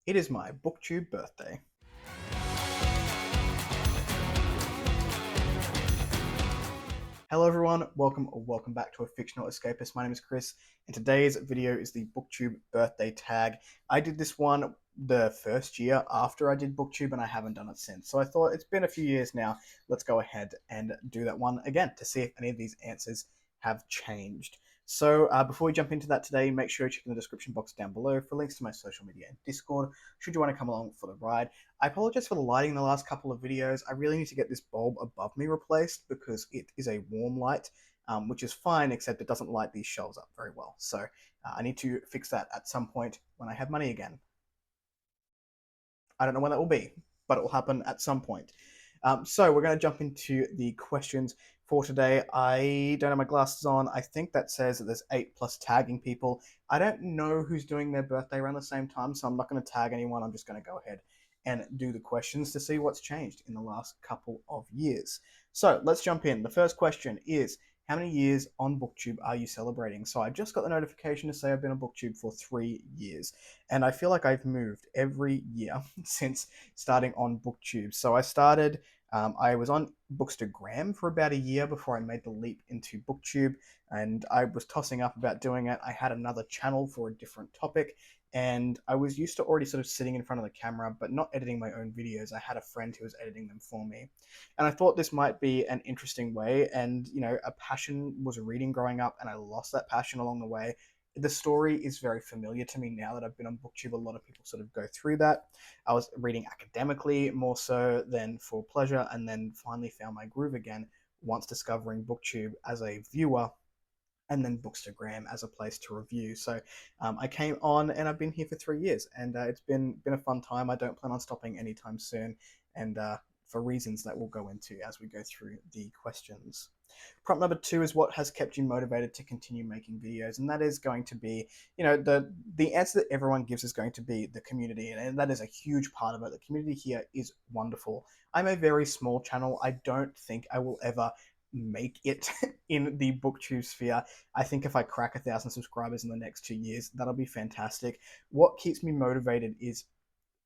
It is my Booktube birthday. Hello everyone, welcome back to A Fictional Escapist. My name is Kris, and today's video is the Booktube birthday tag. I did this one the first year after I did Booktube, and I haven't done it since. So I thought it's been a few years now, let's go ahead and do that one again to see if any of these answers have changed. So before we jump into that today, make sure you check in the description box down below for links to my social media and Discord, should you want to come along for the ride. I apologize for the lighting in the last couple of videos. I really need to get this bulb above me replaced because it is a warm light, which is fine, except it doesn't light these shelves up very well. So I need to fix that at some point when I have money again. I don't know when that will be, but it will happen at some point. So we're going to jump into the questions for today. I don't have my glasses on. I think that says that there's 8 plus tagging people. I don't know who's doing their birthday around the same time, so I'm not going to tag anyone. I'm just going to go ahead and do the questions to see what's changed in the last couple of years. So let's jump in. The first question is, how many years on Booktube are you celebrating? So I just got the notification to say I've been on Booktube for 3 years, and I feel like I've moved every year since starting on Booktube. So I was on Bookstagram for about a year before I made the leap into Booktube, and I was tossing up about doing it. I had another channel for a different topic, and I was used to already sort of sitting in front of the camera, but not editing my own videos. I had a friend who was editing them for me. And I thought this might be an interesting way, and, a passion was reading growing up, and I lost that passion along the way. The story is very familiar to me now that I've been on Booktube. A lot of people sort of go through that. I was reading academically more so than for pleasure, and then finally found my groove again once discovering Booktube as a viewer, and then Bookstagram as a place to review. So I came on, and I've been here for 3 years, and it's been a fun time. I don't plan on stopping anytime soon, and for reasons that we'll go into as we go through the questions. Prompt number 2 is, what has kept you motivated to continue making videos? And that is going to be, the answer that everyone gives is going to be the community, and that is a huge part of it. The community here is wonderful. I'm a very small channel. I don't think I will ever make it in the Booktube sphere. I think if I crack 1,000 subscribers in the next 2 years, that'll be fantastic. What keeps me motivated is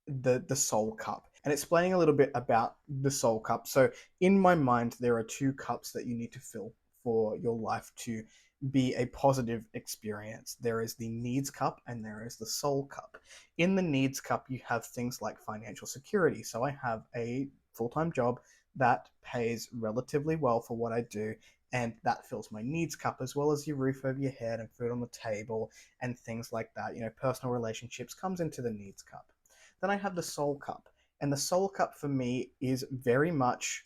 the Soul Cup. And explaining a little bit about the Soul Cup. So in my mind, there are 2 cups that you need to fill for your life to be a positive experience. There is the Needs Cup and there is the Soul Cup. In the Needs Cup, you have things like financial security. So I have a full-time job that pays relatively well for what I do, and that fills my needs cup, as well as your roof over your head and food on the table and things like that. Personal relationships comes into the needs cup. Then I have the Soul Cup, and the Soul Cup for me is very much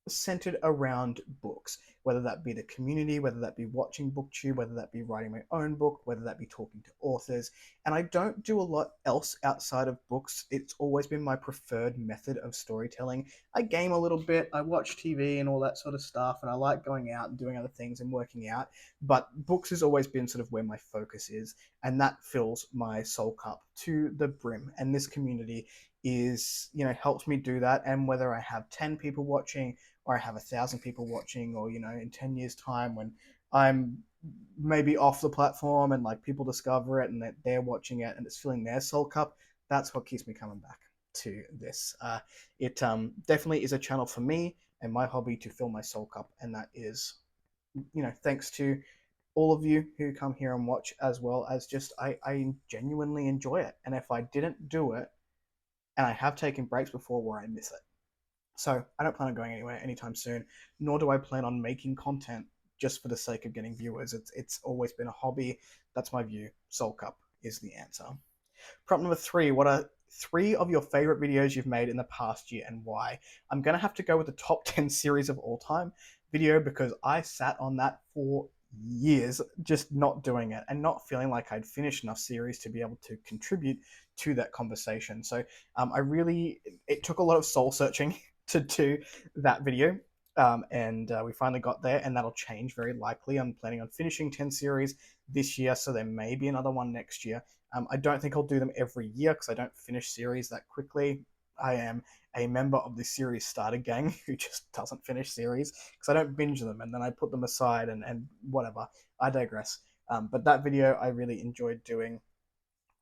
centered around books, whether that be the community, whether that be watching Booktube, whether that be writing my own book, whether that be talking to authors. And I don't do a lot else outside of books. It's always been my preferred method of storytelling. I game a little bit, I watch TV and all that sort of stuff, and I like going out and doing other things and working out, but books has always been sort of where my focus is, and that fills my Soul Cup to the brim. And this community is, helps me do that. And whether I have 10 people watching, or I have 1,000 people watching, or in 10 years time when I'm maybe off the platform and like people discover it and that they're watching it and it's filling their Soul Cup, that's what keeps me coming back to this. It definitely is a channel for me and my hobby to fill my Soul Cup, and that is, thanks to all of you who come here and watch, as well as just I genuinely enjoy it. And if I didn't do it, and I have taken breaks before where I miss it. So I don't plan on going anywhere anytime soon, nor do I plan on making content just for the sake of getting viewers. It's always been a hobby. That's my view. Soul Cup is the answer. Prompt number 3, what are 3 of your favorite videos you've made in the past year and why? I'm going to have to go with the top 10 series of all time video, because I sat on that for years just not doing it and not feeling like I'd finished enough series to be able to contribute to that conversation. So it took a lot of soul searching to do that video, and we finally got there, and that'll change very likely. I'm planning on finishing 10 series this year, so there may be another one next year. I don't think I'll do them every year because I don't finish series that quickly. I am a member of the series starter gang who just doesn't finish series because I don't binge them and then I put them aside and whatever. I digress. But that video I really enjoyed doing.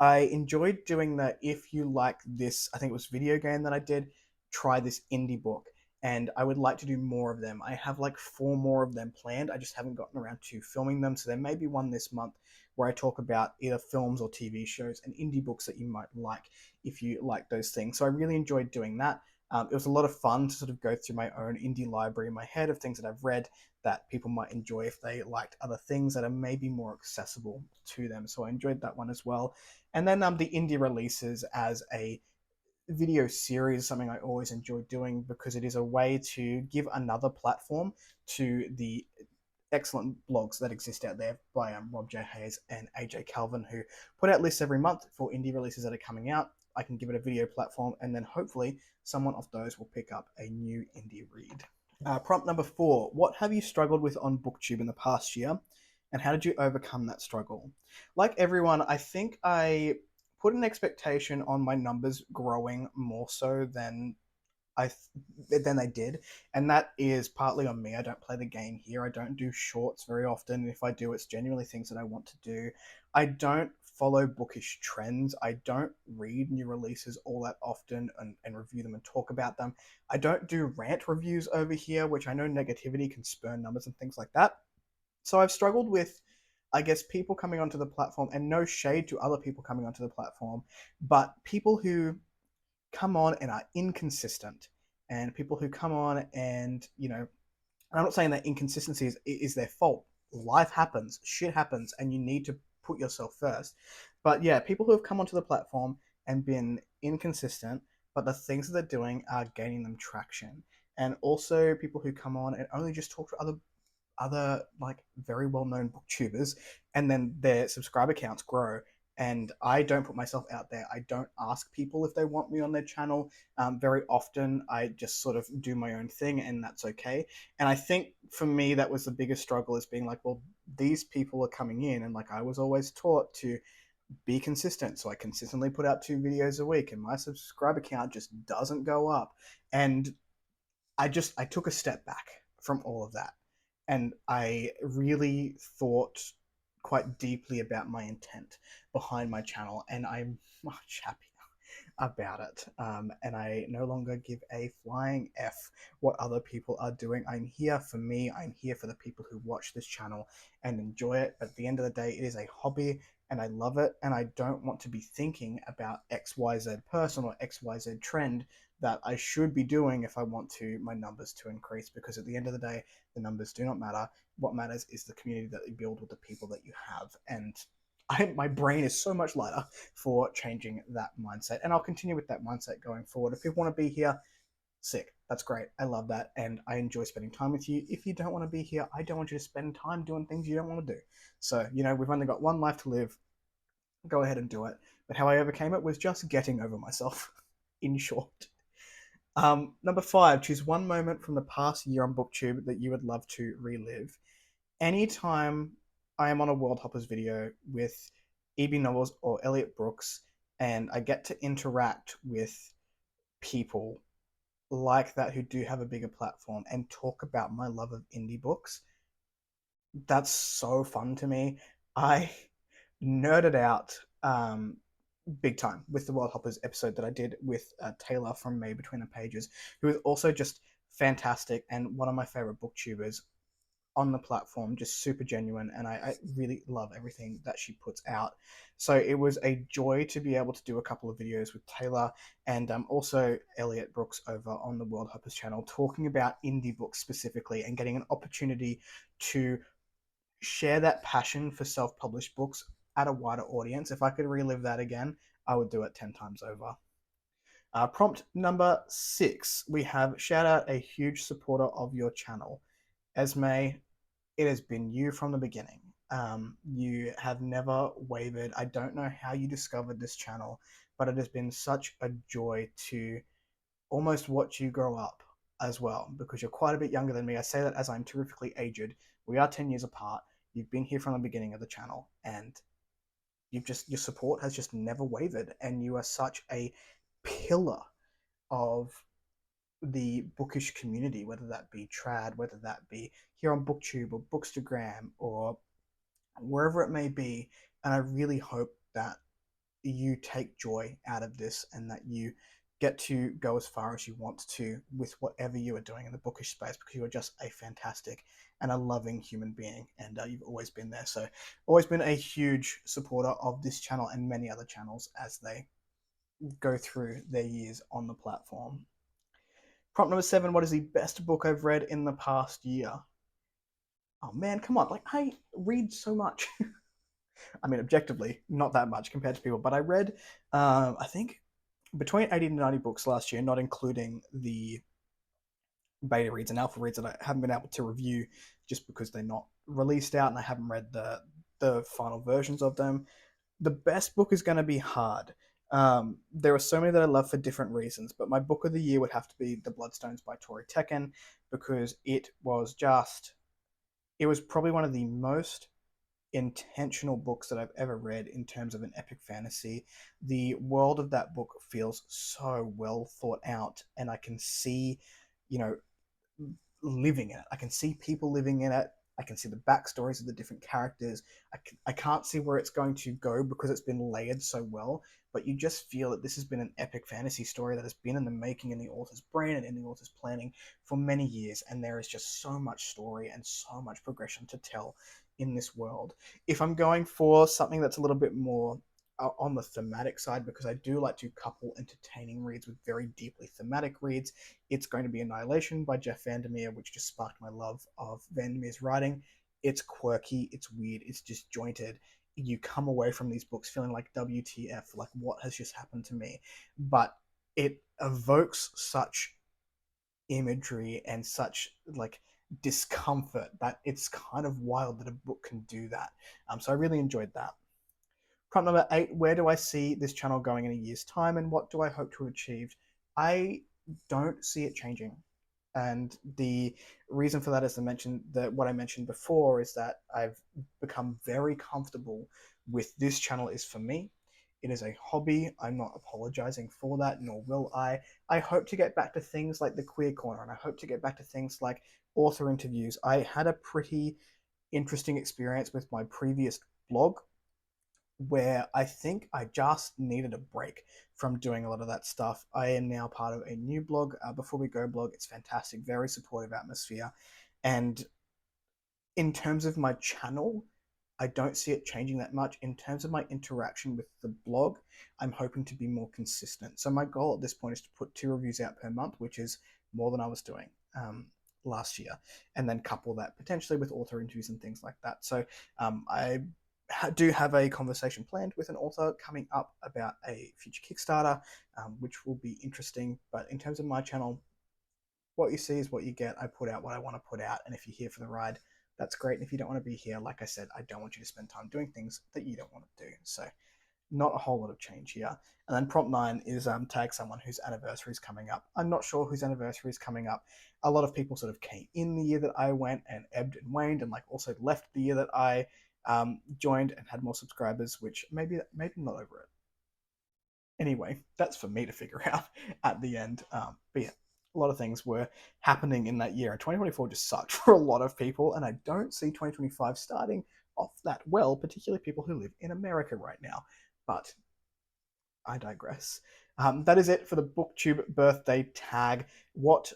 I enjoyed doing the if you like this, I think it was video game that I did, try this indie book. And I would like to do more of them. I have like four more of them planned. I just haven't gotten around to filming them. So there may be one this month where I talk about either films or TV shows and indie books that you might like if you like those things. So I really enjoyed doing that. It was a lot of fun to sort of go through my own indie library in my head of things that I've read that people might enjoy if they liked other things that are maybe more accessible to them. So I enjoyed that one as well. And then the indie releases as a video series, something I always enjoy doing because it is a way to give another platform to the excellent blogs that exist out there by Rob J. Hayes and AJ Calvin, who put out lists every month for indie releases that are coming out. I can give it a video platform, and then hopefully someone of those will pick up a new indie read. Prompt number 4. What have you struggled with on Booktube in the past year, and how did you overcome that struggle? Like everyone, I think I put an expectation on my numbers growing more so than they did, and that is partly on me. I don't play the game here. I don't do shorts very often. If I do, it's genuinely things that I want to do. I don't follow bookish trends. I don't read new releases all that often and review them and talk about them. I don't do rant reviews over here, which I know negativity can spurn numbers and things like that. So I've struggled with, I guess, people coming onto the platform, and no shade to other people coming onto the platform, but people who come on and are inconsistent, and people who come on and, I'm not saying that inconsistency is their fault. Life happens, shit happens, and you need to put yourself first. But yeah, people who have come onto the platform and been inconsistent, but the things that they're doing are gaining them traction. And also people who come on and only just talk to other like very well known booktubers, and then their subscriber counts grow. And I don't put myself out there. I don't ask people if they want me on their channel. Very often, I just sort of do my own thing, and that's okay. And I think for me, that was the biggest struggle, is being like, well, these people are coming in, and like I was always taught to be consistent. So I consistently put out 2 videos a week, and my subscriber count just doesn't go up. And I took a step back from all of that, and I really thought quite deeply about my intent behind my channel, and I'm much happier about it. And I no longer give a flying F what other people are doing. I'm here for me. I'm here for the people who watch this channel and enjoy it. But at the end of the day, it is a hobby, and I love it. And I don't want to be thinking about XYZ person or XYZ trend that I should be doing if I want my numbers to increase, because at the end of the day, the numbers do not matter. What matters is the community that you build with the people that you have. And my brain is so much lighter for changing that mindset, and I'll continue with that mindset going forward. If people want to be here, sick, that's great. I love that, and I enjoy spending time with you. If you don't want to be here, I don't want you to spend time doing things you don't want to do. So, we've only got one life to live. Go ahead and do it. But how I overcame it was just getting over myself, in short. Number 5, choose one moment from the past year on Booktube that you would love to relive. Anytime I am on a World Hoppers video with E.B. Novels or Elliot Brooks, and I get to interact with people like that who do have a bigger platform and talk about my love of indie books, that's so fun to me. I nerded out big time with the World Hoppers episode that I did with Taylor from May Between the Pages, who is also just fantastic and one of my favorite booktubers on the platform, just super genuine, and I really love everything that she puts out. So it was a joy to be able to do a couple of videos with Taylor and also Elliot Brooks over on the World Hoppers channel, talking about indie books specifically and getting an opportunity to share that passion for self-published books at a wider audience. If I could relive that again, I would do it 10 times over. Prompt number 6, we have shout out a huge supporter of your channel. Esmay, it has been you from the beginning. You have never wavered. I don't know how you discovered this channel, but it has been such a joy to almost watch you grow up as well, because you're quite a bit younger than me. I say that as I'm terrifically aged. We are 10 years apart. You've been here from the beginning of the channel, and your support has just never wavered, and you are such a pillar of the bookish community, whether that be trad, whether that be here on Booktube or Bookstagram or wherever it may be. And I really hope that you take joy out of this and that you get to go as far as you want to with whatever you are doing in the bookish space, because you are just a fantastic and a loving human being, and you've always been there. So always been a huge supporter of this channel and many other channels as they go through their years on the platform. Prompt number 7, what is the best book I've read in the past year? Oh man, come on, like I read so much. I mean, objectively, not that much compared to people, but I read, I think, between 80 to 90 books last year, not including the beta reads and alpha reads that I haven't been able to review just because they're not released out and I haven't read the final versions of them. The best book is going to be hard. There are so many that I love for different reasons, but my book of the year would have to be The Bloodstones by Tori Tekken, because it was probably one of the most intentional books that I've ever read in terms of an epic fantasy. The world of that book feels so well thought out, and I can see, you know, living in it. I can see people living in it. I can see the backstories of the different characters. I can't see where it's going to go because it's been layered so well, but you just feel that this has been an epic fantasy story that has been in the making in the author's brain and in the author's planning for many years, and there is just so much story and so much progression to tell in this world. If I'm going for something that's a little bit more on the thematic side, because I do like to couple entertaining reads with very deeply thematic reads, it's going to be Annihilation by Jeff Vandermeer, which just sparked my love of Vandermeer's writing. It's quirky, it's weird, it's disjointed. You come away from these books feeling like WTF, like what has just happened to me? But it evokes such imagery and such like discomfort that it's kind of wild that a book can do that. So I really enjoyed that. Prompt number 8, where do I see this channel going in a year's time and what do I hope to achieve? I don't see it changing. And the reason for that, as I mentioned, that what I mentioned before is that I've become very comfortable with this channel is for me. It is a hobby. I'm not apologizing for that, nor will I. I hope to get back to things like the Queer Corner, and I hope to get back to things like author interviews. I had a pretty interesting experience with my previous blog where I think I just needed a break from doing a lot of that stuff. I am now part of a new blog, Before We Go blog. It's fantastic, very supportive atmosphere. And in terms of my channel, I don't see it changing that much. In terms of my interaction with the blog, I'm hoping to be more consistent. So my goal at this point is to put 2 reviews out per month, which is more than I was doing last year, and then couple that potentially with author interviews and things like that. So I do have a conversation planned with an author coming up about a future Kickstarter, which will be interesting. But in terms of my channel, what you see is what you get. I put out what I want to put out, and if you're here for the ride, that's great. And if you don't want to be here, like I said, I don't want you to spend time doing things that you don't want to do. So not a whole lot of change here. And then prompt 9 is tag someone whose anniversary is coming up. I'm not sure whose anniversary is coming up. A lot of people sort of came in the year that I went and ebbed and waned, and like also left the year that I joined and had more subscribers, which maybe not over it. Anyway, that's for me to figure out at the end. But yeah, a lot of things were happening in that year, and 2024 just sucked for a lot of people, and I don't see 2025 starting off that well, particularly people who live in America right now. But I digress. That is it for the Booktube birthday tag. What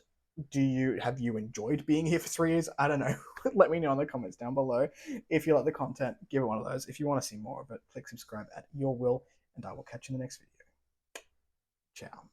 have you enjoyed being here for 3 years? I don't know. Let me know in the comments down below. If you like the content, give it one of those. If you want to see more of it, click subscribe at your will, and I will catch you in the next video. Ciao.